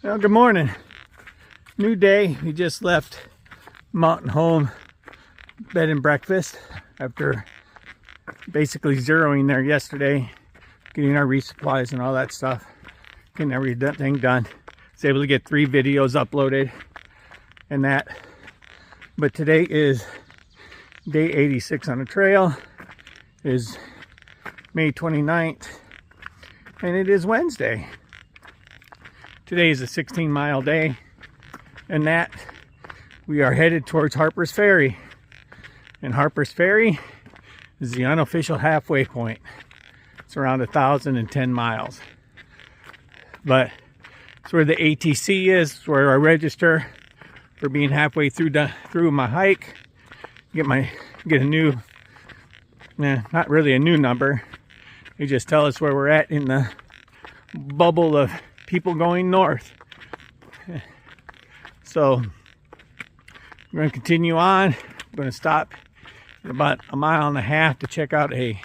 Well, good morning. New day. We just left Mountain Home Bed and Breakfast after basically zeroing there yesterday, getting our resupplies and all that stuff, getting everything done. I was able to get 3 videos uploaded and that. But today is day 86 on the trail. It is May 29th and it is Wednesday. Today is a 16-mile day, and that we are headed towards Harper's Ferry. And Harper's Ferry is the unofficial halfway point. It's around 1,010 miles. But it's where the ATC is, it's where I register for being halfway through my hike. Get a new, not really a new number. They just tell us where we're at in the bubble of people going north. So we're going to continue on. I'm going to stop at about 1.5 miles to check out a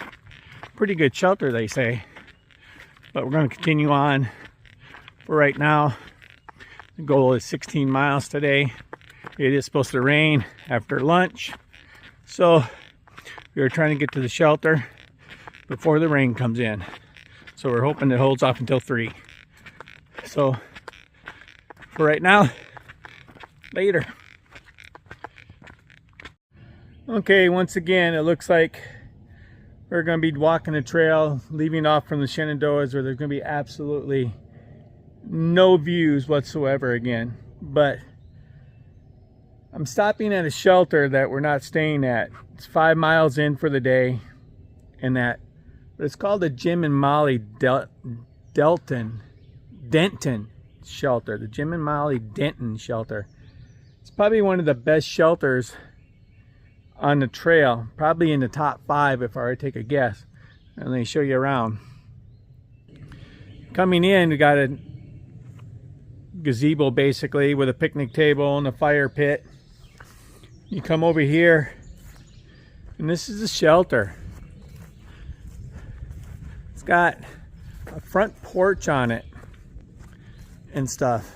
pretty good shelter, they say. But we're going to continue on. For right now, the goal is 16 miles today. It is supposed to rain after lunch, so we are trying to get to the shelter before the rain comes in. So we're hoping it holds off until 3. So for right now, later. Okay, once again, it looks like we're going to be walking a trail, leaving off from the Shenandoahs, where there's going to be absolutely no views whatsoever again. But I'm stopping at a shelter that we're not staying at. It's 5 miles in for the day, and that, but it's called the Jim and Molly Denton shelter, the Jim and Molly Denton shelter. It's probably one of the best shelters on the trail, probably in the top 5 if I were to take a guess. And they show you around. Coming in, we got a gazebo basically with a picnic table and a fire pit. You come over here, and this is the shelter. It's got a front porch on it and stuff,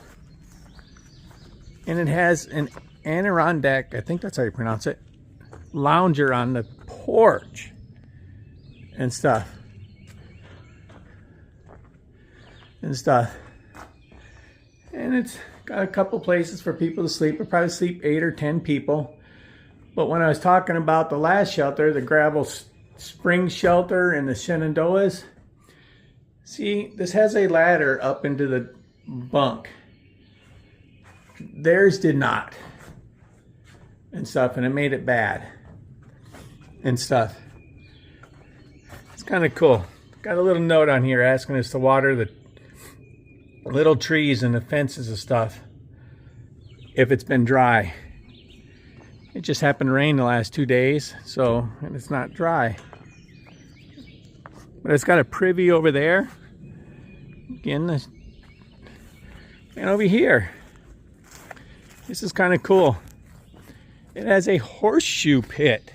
and it has an Adirondack, I think that's how you pronounce it, lounger on the porch and stuff and it's got a couple places for people to sleep. We'll probably sleep 8 or 10 people. But when I was talking about the last shelter, the gravel spring shelter in the Shenandoahs, see, this has a ladder up into the bunk. Theirs did not and stuff, and it made it bad and stuff. It's kind of cool. Got a little note on here asking us to water the little trees and the fences and stuff if it's been dry. It just happened to rain the last 2 days, so, and it's not dry. But it's got a privy over there. Again, and over here, this is kind of cool. It has a horseshoe pit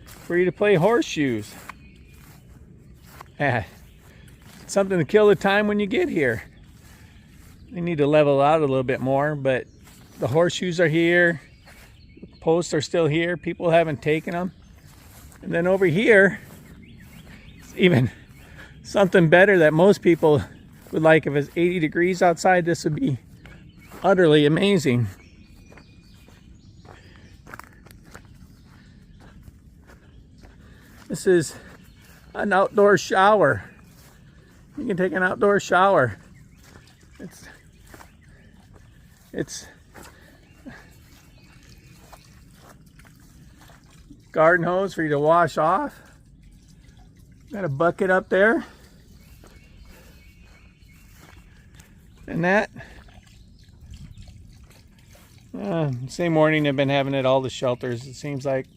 for you to play horseshoes. Something to kill the time when you get here. They need to level out a little bit more, but the horseshoes are here. The posts are still here. People haven't taken them. And then over here, it's even something better that most people would like. If it's 80 degrees outside, this would be utterly amazing. This is an outdoor shower. You can take an outdoor shower. It's garden hose for you to wash off. Got a bucket up there. And that. Same morning I've been having at all the shelters, it seems like,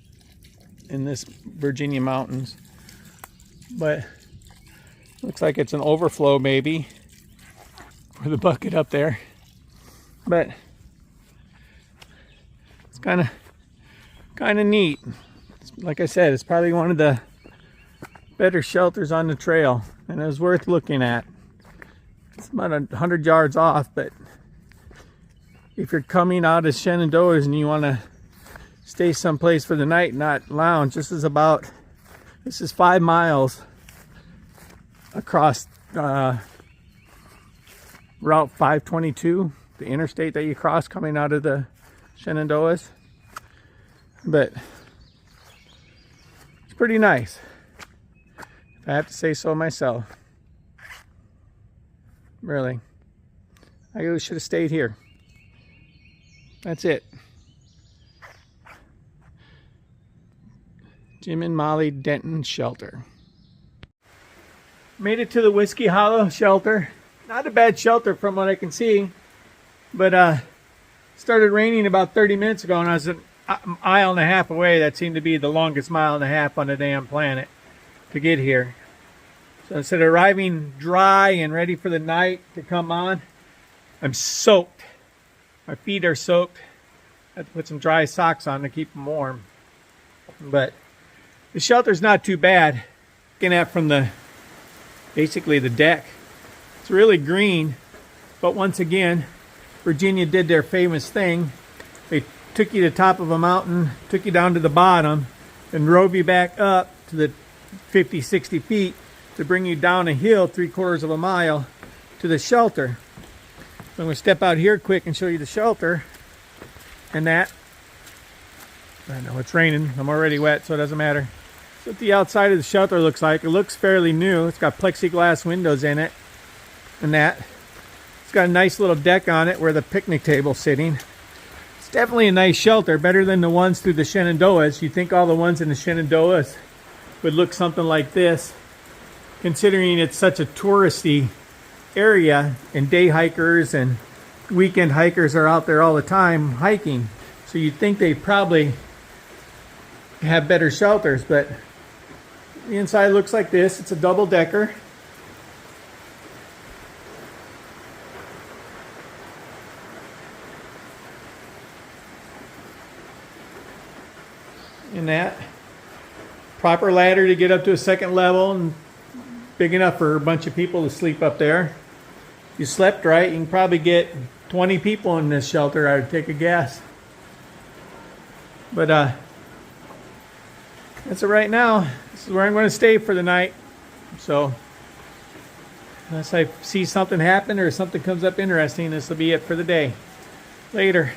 in this Virginia mountains. But looks like it's an overflow maybe for the bucket up there. But it's kind of neat. Like I said, it's probably one of the better shelters on the trail, and it was worth looking at. It's about 100 yards off, but if you're coming out of Shenandoah and you want to stay someplace for the night, not lounge, this is 5 miles across Route 522, the interstate that you cross coming out of the Shenandoahs. But it's pretty nice, if I have to say so myself. Really, I really should have stayed here. That's it. Jim and Molly Denton Shelter. Made it to the Whiskey Hollow shelter. Not a bad shelter from what I can see, but started raining about 30 minutes ago, and I was an mile and a half away. That seemed to be the longest mile and a half on the damn planet to get here. So instead of arriving dry and ready for the night to come on, I'm soaked. My feet are soaked. I have to put some dry socks on to keep them warm. But the shelter's not too bad. Looking at from basically the deck. It's really green, but once again, Virginia did their famous thing. They took you to the top of a mountain, took you down to the bottom, and drove you back up to the 50, 60 feet to bring you down a hill 3/4 of a mile to the shelter. So I'm going to step out here quick and show you the shelter. And that, I know it's raining, I'm already wet, so it doesn't matter. That's what the outside of the shelter looks like. It looks fairly new. It's got plexiglass windows in it. And that. It's got a nice little deck on it where the picnic table's sitting. It's definitely a nice shelter, better than the ones through the Shenandoahs. You'd think all the ones in the Shenandoahs would look something like this, considering it's such a touristy area and day hikers and weekend hikers are out there all the time hiking. So you'd think they probably have better shelters, but the inside looks like this. It's a double decker. And that proper ladder to get up to a second level and big enough for a bunch of people to sleep up there. If you slept right, you can probably get 20 people in this shelter, I would take a guess. But that's it right now. This is where I'm going to stay for the night. So unless I see something happen or something comes up interesting, this will be it for the day. Later.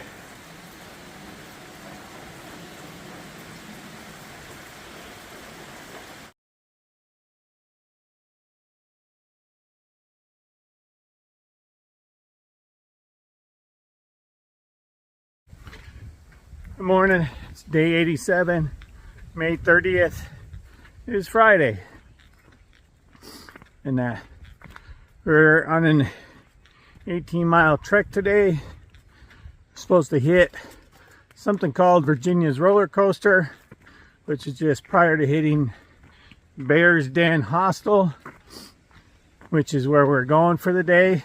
Good morning. It's day 87, May 30th. It is Friday. And we're on an 18-mile trek today. We're supposed to hit something called Virginia's roller coaster, which is just prior to hitting Bear's Den Hostel, which is where we're going for the day.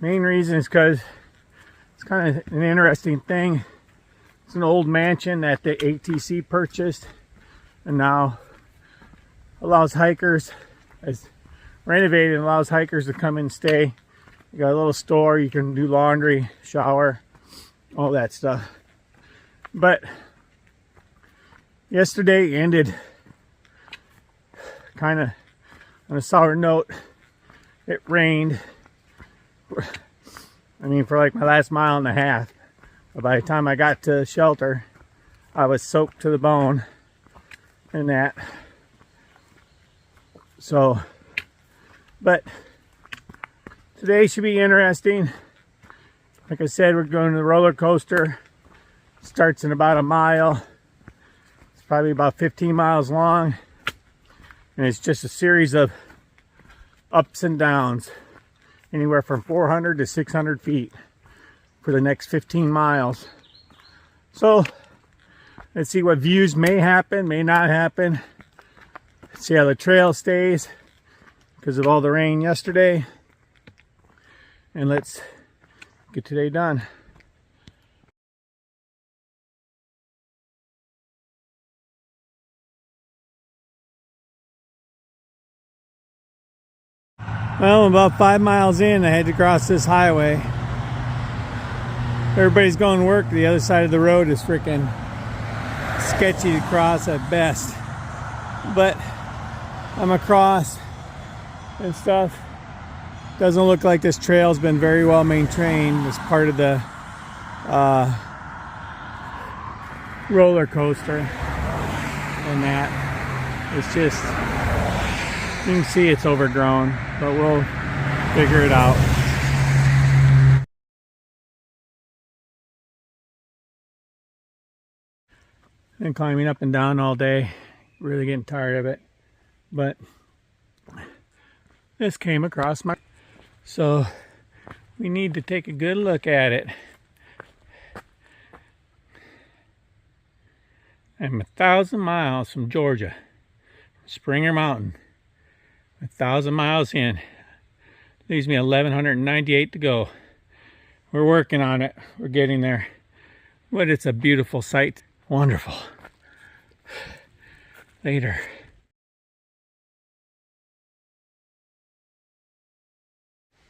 Main reason is because it's kind of an interesting thing. It's an old mansion that the ATC purchased and now allows hikers, as renovated, and allows hikers to come and stay. You got a little store, you can do laundry, shower, all that stuff. But yesterday ended kind of on a sour note. It rained, for like my last mile and a half. But by the time I got to the shelter, I was soaked to the bone and that. So, but today should be interesting. Like I said, we're going to the roller coaster. It starts in about a mile. It's probably about 15 miles long. And it's just a series of ups and downs. Anywhere from 400 to 600 feet. For the next 15 miles. So let's see what views may happen, may not happen. Let's see how the trail stays because of all the rain yesterday. And let's get today done. Well, about 5 miles in, I had to cross this highway. Everybody's going to work. The other side of the road is freaking sketchy to cross at best. But I'm across and stuff. Doesn't look like this trail's been very well maintained as part of the roller coaster and that. It's just, you can see it's overgrown, but we'll figure it out. Been climbing up and down all day, really getting tired of it, but this came across my, so we need to take a good look at it. I'm 1,000 miles from Georgia, Springer Mountain. 1,000 miles in, leaves me 1,198 to go. We're working on it. We're getting there, but it's a beautiful sight. Wonderful. Later.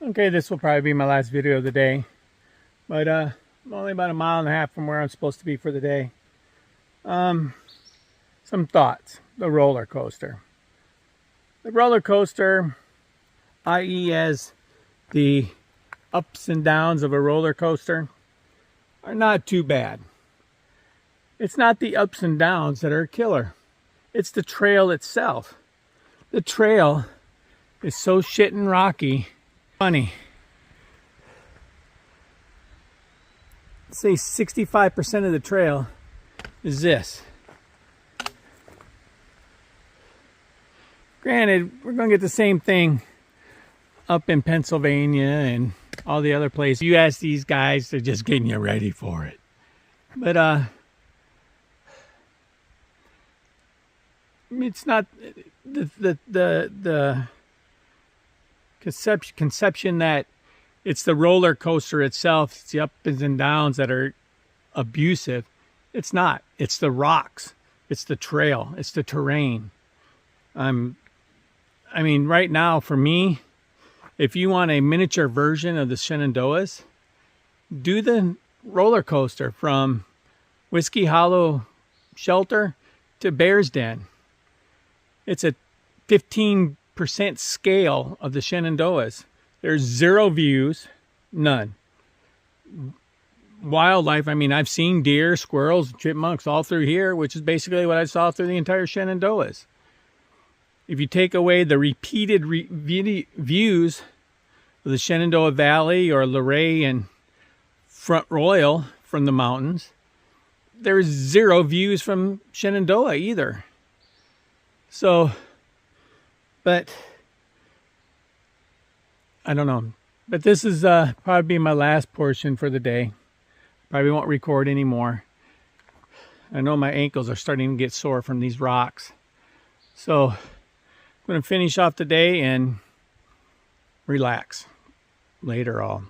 Okay, this will probably be my last video of the day, but I'm only about 1.5 miles from where I'm supposed to be for the day. Some thoughts. The roller coaster. The roller coaster, i.e. as the ups and downs of a roller coaster, are not too bad. It's not the ups and downs that are a killer. It's the trail itself. The trail is so shit and rocky. Funny. Say 65% of the trail is this. Granted, we're going to get the same thing up in Pennsylvania and all the other places. You ask these guys, they're just getting you ready for it. But it's not the conception that it's the roller coaster itself, it's the ups and downs that are abusive. It's not. It's the rocks. It's the trail. It's the terrain. I mean, right now for me, if you want a miniature version of the Shenandoahs, do the roller coaster from Whiskey Hollow Shelter to Bear's Den. It's a 15% scale of the Shenandoahs. There's 0 views, none. Wildlife, I mean, I've seen deer, squirrels, chipmunks all through here, which is basically what I saw through the entire Shenandoahs. If you take away the repeated views of the Shenandoah Valley or Luray and Front Royal from the mountains, there's 0 views from Shenandoah either. So, but I don't know. But this is probably my last portion for the day. Probably won't record anymore. I know my ankles are starting to get sore from these rocks. So, I'm going to finish off the day and relax later on.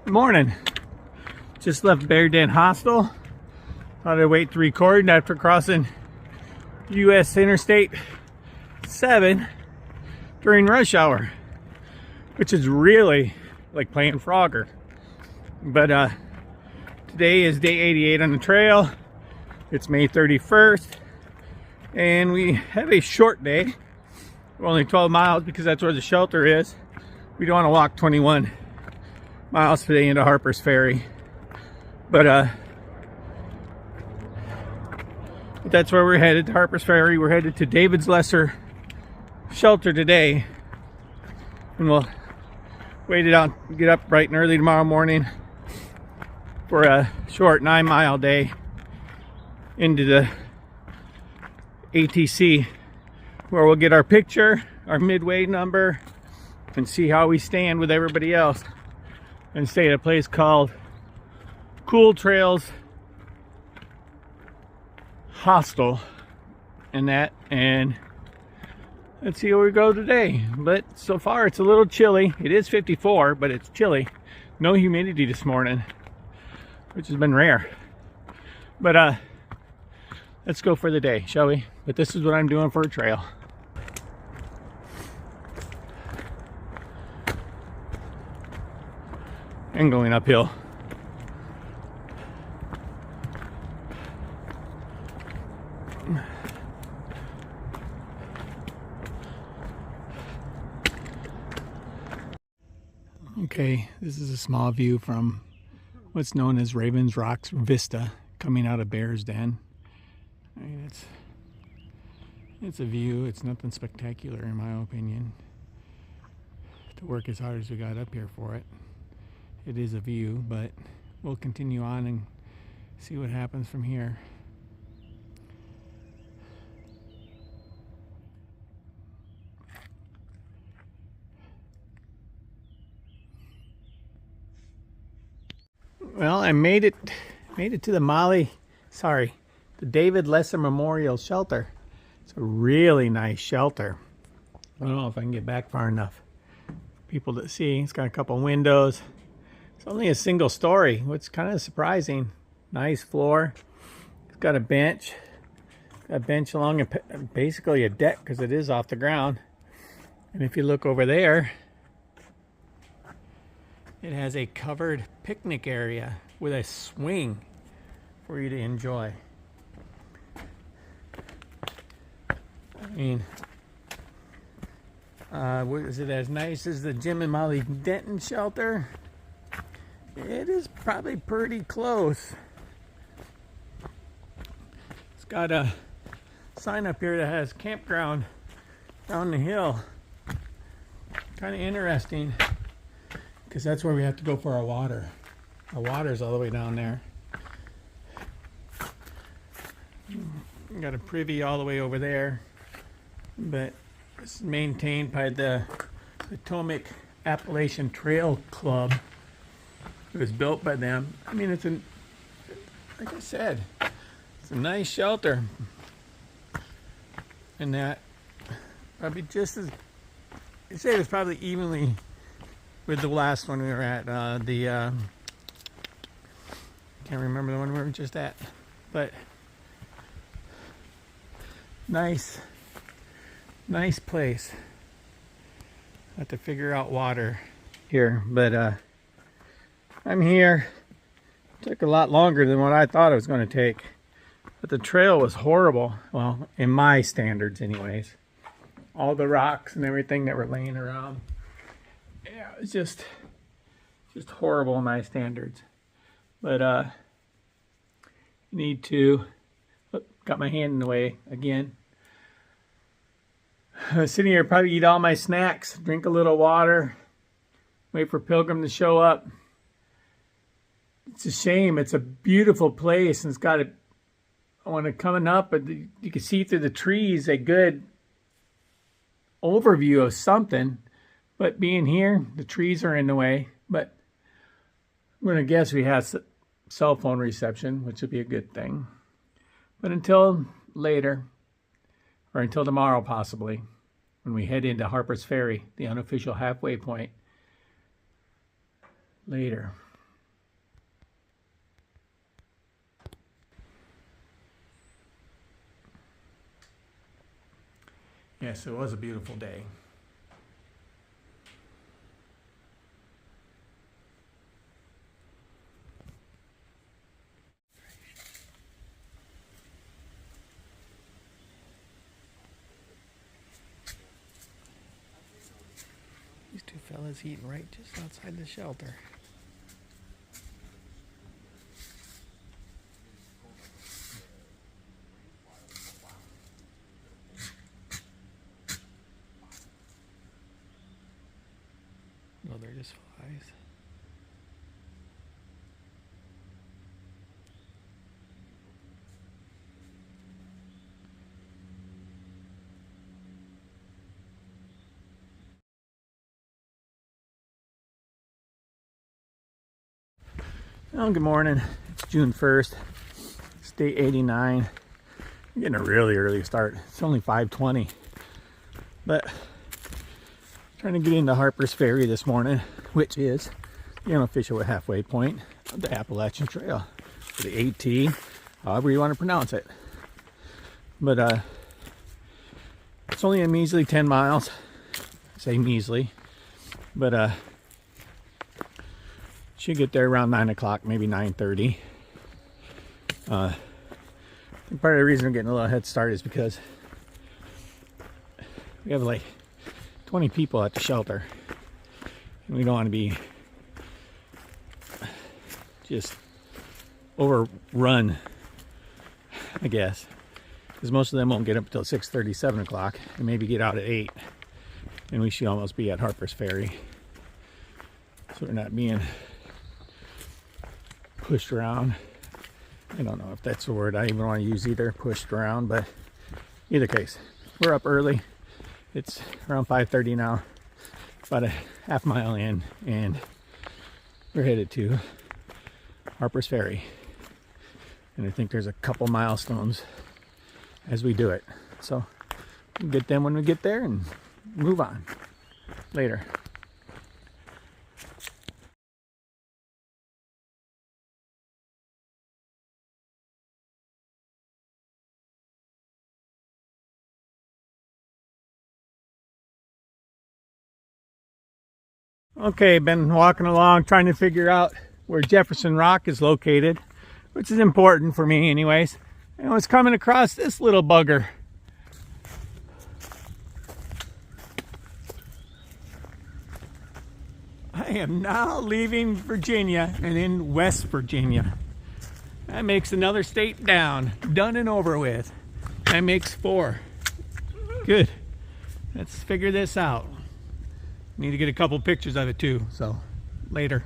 Morning. Just left Bear Den Hostel. Thought I'd wait to record after crossing US Interstate 7 during rush hour, which is really like playing Frogger. But today is day 88 on the trail. It's May 31st and we have a short day. We're only 12 miles because that's where the shelter is. We don't want to walk 21 miles today into Harper's Ferry, but that's where we're headed, to Harper's Ferry. We're headed to David's Lesser Shelter today, and we'll wait it out, get up bright and early tomorrow morning for a short 9-mile day into the ATC, where we'll get our picture, our midway number, and see how we stand with everybody else. and stay at a place called Cool Trails Hostel and let's see where we go today. But so far it's a little chilly. It is 54, but it's chilly. No humidity this morning, which has been rare. But let's go for the day, shall we? But this is what I'm doing for a trail. And going uphill. Okay, this is a small view from what's known as Ravens Rocks Vista, coming out of Bear's Den. I mean, it's a view. It's nothing spectacular in my opinion. To work as hard as we got up here for it. It is a view, but we'll continue on and see what happens from here. Well, I made it to the David Lesser Memorial Shelter. It's a really nice shelter. I don't know if I can get back far enough. People to see. It's got a couple windows. It's only a single story, which is kind of surprising. Nice floor. It's got a bench. Along basically a deck because it is off the ground. And if you look over there, it has a covered picnic area with a swing for you to enjoy. I mean, is it as nice as the Jim and Molly Denton shelter? It is probably pretty close. It's got a sign up here that has campground down the hill. Kind of interesting because that's where we have to go for our water. Our water's all the way down there. Got a privy all the way over there, but it's maintained by the Potomac Appalachian Trail Club. It was built by them. I mean, like I said, it's a nice shelter. And that probably just as, I'd say it was probably evenly with the last one we were at. Can't remember the one we were just at. But nice place. Have to figure out water here, but I'm here. Took a lot longer than what I thought it was going to take, but the trail was horrible. Well, in my standards, anyways. All the rocks and everything that were laying around. Yeah, it was just horrible in my standards. But need to. Got my hand in the way again. I was sitting here, probably eat all my snacks, drink a little water, wait for Pilgrim to show up. It's a shame. It's a beautiful place, and it's got when it coming up, but you can see through the trees a good overview of something. But being here, the trees are in the way. But I'm going to guess we have cell phone reception, which would be a good thing. But until later, or until tomorrow possibly, when we head into Harper's Ferry, the unofficial halfway point. Later. Yes, it was a beautiful day. These two fellas eating right just outside the shelter. No, they're just flies. Well, good morning. It's June 1st. It's day 89. I'm getting a really early start. It's only 5:20. But trying to get into Harper's Ferry this morning, which is the unofficial halfway point of the Appalachian Trail, or the AT, however you want to pronounce it. But it's only a measly 10 miles. I say measly, but should get there around 9 o'clock, maybe 9:30. I think part of the reason I'm getting a little head start is because we have like 20 people at the shelter, and we don't want to be just overrun, I guess, because most of them won't get up until 6:30, 7 o'clock, and maybe get out at 8, and we should almost be at Harper's Ferry, so we're not being pushed around. I don't know if that's the word I even want to use either, pushed around, but either case, we're up early. It's around 5:30 now, about a half mile in, and we're headed to Harper's Ferry. And I think there's a couple milestones as we do it. So we'll get them when we get there and move on later. Okay, been walking along trying to figure out where Jefferson Rock is located, which is important for me anyways. And I was coming across this little bugger. I am now leaving Virginia and in West Virginia. That makes another state down, done and over with. That makes 4. Good. Let's figure this out. Need to get a couple pictures of it too, so later.